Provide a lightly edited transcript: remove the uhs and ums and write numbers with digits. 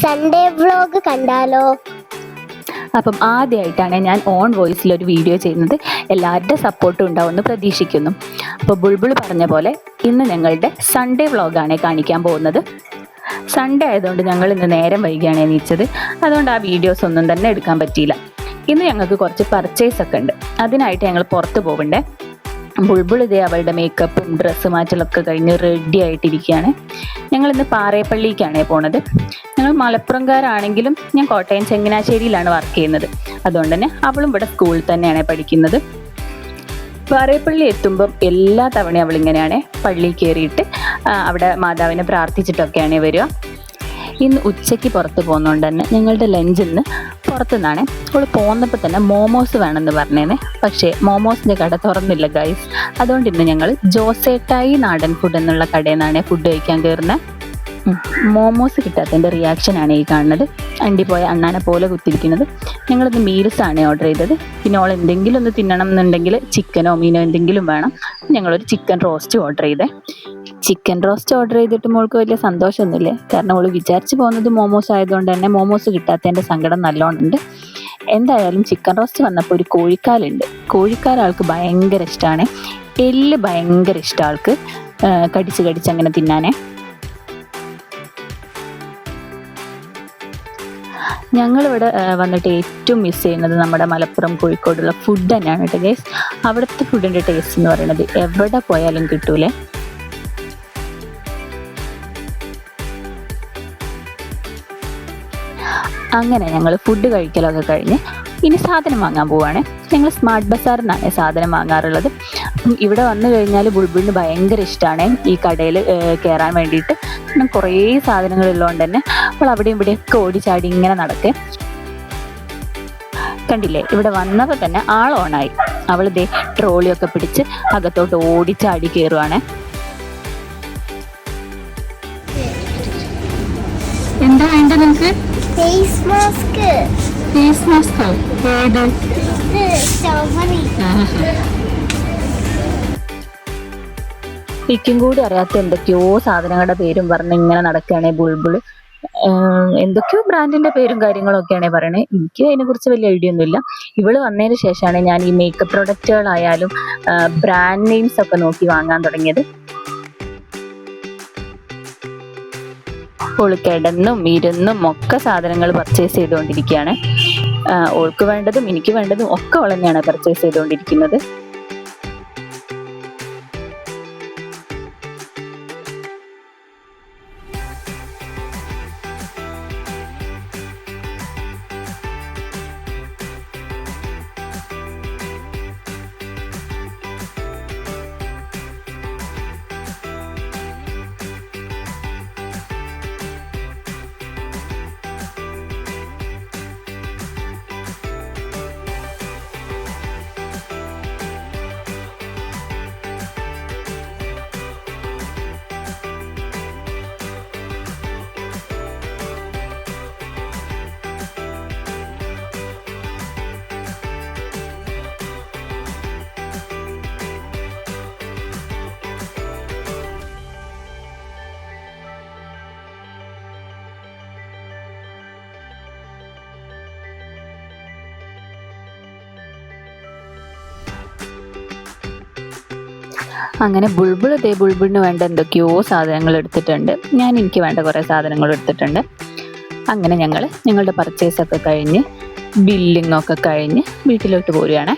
Sunday vlog കണ്ടാലോ? അപ്പം ആദ്യമായിട്ടാണ് ഞാൻ ഓൺ വോയിസിൽ ഒരു വീഡിയോ ചെയ്യുന്നത്. എല്ലാവരുടെ സപ്പോർട്ടും ഉണ്ടാവുമെന്ന് പ്രതീക്ഷിക്കുന്നു. അപ്പോൾ ബുൾബുൾ പറഞ്ഞ പോലെ ഇന്ന് ഞങ്ങളുടെ സൺഡേ വ്ലോഗാണ് കാണിക്കാൻ പോകുന്നത്. സൺഡേ ആയതുകൊണ്ട് ഞങ്ങൾ ഇന്ന് നേരം വൈകിയാണ് എണീച്ചത്. അതുകൊണ്ട് ആ വീഡിയോസ് ഒന്നും തന്നെ എടുക്കാൻ പറ്റിയില്ല. ഇന്ന് ഞങ്ങൾക്ക് കുറച്ച് പർച്ചേസ് ഒക്കെ ഉണ്ട്. അതിനായിട്ട് ഞങ്ങൾ പുറത്ത് പോകണ്ടേ. ബുൾബുൾ ഇതേ അവളുടെ മേക്കപ്പും ഡ്രസ്സ് മാറ്റലൊക്കെ കഴിഞ്ഞ് റെഡി ആയിട്ടിരിക്കുകയാണ്. ഞങ്ങളിന്ന് പാറേപ്പള്ളിക്കാണ് പോണത്. ഞങ്ങൾ മലപ്പുറംകാരാണെങ്കിലും ഞാൻ കോട്ടയം ചങ്ങനാശ്ശേരിയിലാണ് വർക്ക് ചെയ്യുന്നത്. അതുകൊണ്ട് തന്നെ അവളും ഇവിടെ സ്കൂളിൽ തന്നെയാണ് പഠിക്കുന്നത്. പാറേപ്പള്ളി എത്തുമ്പം എല്ലാ തവണയും അവളിങ്ങനെയാണ് പള്ളിയിൽ കയറിയിട്ട് അവിടെ മാതാവിനെ പ്രാർത്ഥിച്ചിട്ടൊക്കെയാണ് വരിക. ഇന്ന് ഉച്ചയ്ക്ക് പുറത്ത് പോകുന്നതുകൊണ്ട് തന്നെ ഞങ്ങളുടെ ലഞ്ച് ഇന്ന് പുറത്തുനിന്നാണ്. അവൾ പോന്നപ്പോൾ തന്നെ മോമോസ് വേണമെന്ന് പറഞ്ഞേനെ. പക്ഷേ മോമോസിൻ്റെ കട തുറന്നില്ല ഗൈസ്. അതുകൊണ്ട് ഇന്ന് ഞങ്ങൾ ജോസേട്ടായി നാടൻ ഫുഡ് എന്നുള്ള കടയിൽ നിന്നാണ് ഫുഡ് കഴിക്കാൻ കയറുന്നത്. മോമോസ് കിട്ടാത്തതിൻ്റെ റിയാക്ഷനാണ് ഈ കാണുന്നത്. അണ്ടി പോയ അണ്ണാനെ പോലെ കുത്തിരിക്കുന്നത്. ഞങ്ങളിന്ന് മീൽസാണ് ഓർഡർ ചെയ്തത്. പിന്നെ അവൾ എന്തെങ്കിലും ഒന്ന് തിന്നണം എന്നുണ്ടെങ്കിൽ ചിക്കനോ മീനോ എന്തെങ്കിലും വേണം. ഞങ്ങളൊരു ചിക്കൻ റോസ്റ്റ് ഓർഡർ ചെയ്തേ. ചിക്കൻ റോസ്റ്റ് ഓർഡർ ചെയ്തിട്ട് മോൾക്ക് വലിയ സന്തോഷമൊന്നുമില്ല. കാരണം അവൾ വിചാരിച്ച് പോകുന്നത് മോമോസ് ആയതുകൊണ്ട് തന്നെ മോമോസ് കിട്ടാത്തതിൻ്റെ സങ്കടം നല്ലോണം ഉണ്ട്. എന്തായാലും ചിക്കൻ റോസ്റ്റ് വന്നപ്പോൾ ഒരു കോഴിക്കാലുണ്ട്. കോഴിക്കാൽ ആൾക്ക് ഭയങ്കര ഇഷ്ടമാണ്. എല്ല് ഭയങ്കര ഇഷ്ടം ആൾക്ക്. കടിച്ച് അങ്ങനെ തിന്നാനേ. ഞങ്ങളിവിടെ വന്നിട്ട് ഏറ്റവും മിസ് ചെയ്യുന്നത് നമ്മുടെ മലപ്പുറം കോഴിക്കോടുള്ള ഫുഡ് തന്നെയാണ് കേട്ടോ ഗൈസ്. അവിടുത്തെ ഫുഡിൻ്റെ ടേസ്റ്റ് എന്ന് പറയുന്നത് എവിടെ പോയാലും കിട്ടൂലേ. അങ്ങനെ ഞങ്ങൾ ഫുഡ് കഴിക്കലൊക്കെ കഴിഞ്ഞ് ഇനി സാധനം വാങ്ങാൻ പോവുകയാണ്. ഞങ്ങൾ സ്മാർട്ട് ബസാറിൽ നിന്നാണ് സാധനം വാങ്ങാറുള്ളത്. അപ്പം ഇവിടെ വന്നു കഴിഞ്ഞാൽ ബുൾബുളിന് ഭയങ്കര ഇഷ്ടമാണ് ഈ കടയിൽ കയറാൻ വേണ്ടിയിട്ട്. കാരണം കുറേ സാധനങ്ങളുള്ളതുകൊണ്ട് തന്നെ അപ്പോൾ അവിടെയും ഇവിടെയൊക്കെ ഓടിച്ചാടി ഇങ്ങനെ നടക്കേ. കണ്ടില്ലേ, ഇവിടെ വന്നപ്പോൾ തന്നെ ആൾ ഓണായി. അവളിതേ ട്രോളിയൊക്കെ പിടിച്ച് അകത്തോട്ട് ഓടിച്ചാടി കയറുവാണ്. എന്താ വേണ്ട നിങ്ങൾക്ക്? Face mask. ഫേസ് മാസ്ക് ഏത്? ഇക്കും കൂടി അറിയാത്ത എന്തൊക്കെയോ സാധനങ്ങളുടെ പേരും പറഞ്ഞ് ഇങ്ങനെ നടക്കുകയാണെ ബുൾബുള്. എന്തൊക്കെയോ ബ്രാൻഡിന്റെ പേരും കാര്യങ്ങളൊക്കെയാണ് പറയണേ. എനിക്ക് അതിനെക്കുറിച്ച് വലിയ ഐഡിയ ഒന്നുമില്ല. ഇവള് വന്നതിന് ശേഷമാണ് ഞാൻ ഈ മേക്കപ്പ് പ്രൊഡക്റ്റുകളായാലും ബ്രാൻഡ് നെയിംസ് ഒക്കെ നോക്കി വാങ്ങാൻ തുടങ്ങിയത്. ഓള് കിടന്നും ഇരുന്നും ഒക്കെ സാധനങ്ങൾ പർച്ചേസ് ചെയ്തുകൊണ്ടിരിക്കുകയാണ്. ഓൾക്ക് വേണ്ടതും എനിക്ക് വേണ്ടതും ഒക്കെ അവൾ തന്നെയാണ് പർച്ചേസ് ചെയ്തുകൊണ്ടിരിക്കുന്നത്. അങ്ങനെ ബുൾബുളിന് വേണ്ട എന്തൊക്കെയോ സാധനങ്ങൾ എടുത്തിട്ടുണ്ട്. ഞാൻ എനിക്ക് വേണ്ട കുറേ സാധനങ്ങൾ എടുത്തിട്ടുണ്ട്. അങ്ങനെ ഞങ്ങളുടെ പർച്ചേസൊക്കെ കഴിഞ്ഞ് ബില്ലിങ്ങൊക്കെ കഴിഞ്ഞ് വീട്ടിലോട്ട് പോരുകയാണ്.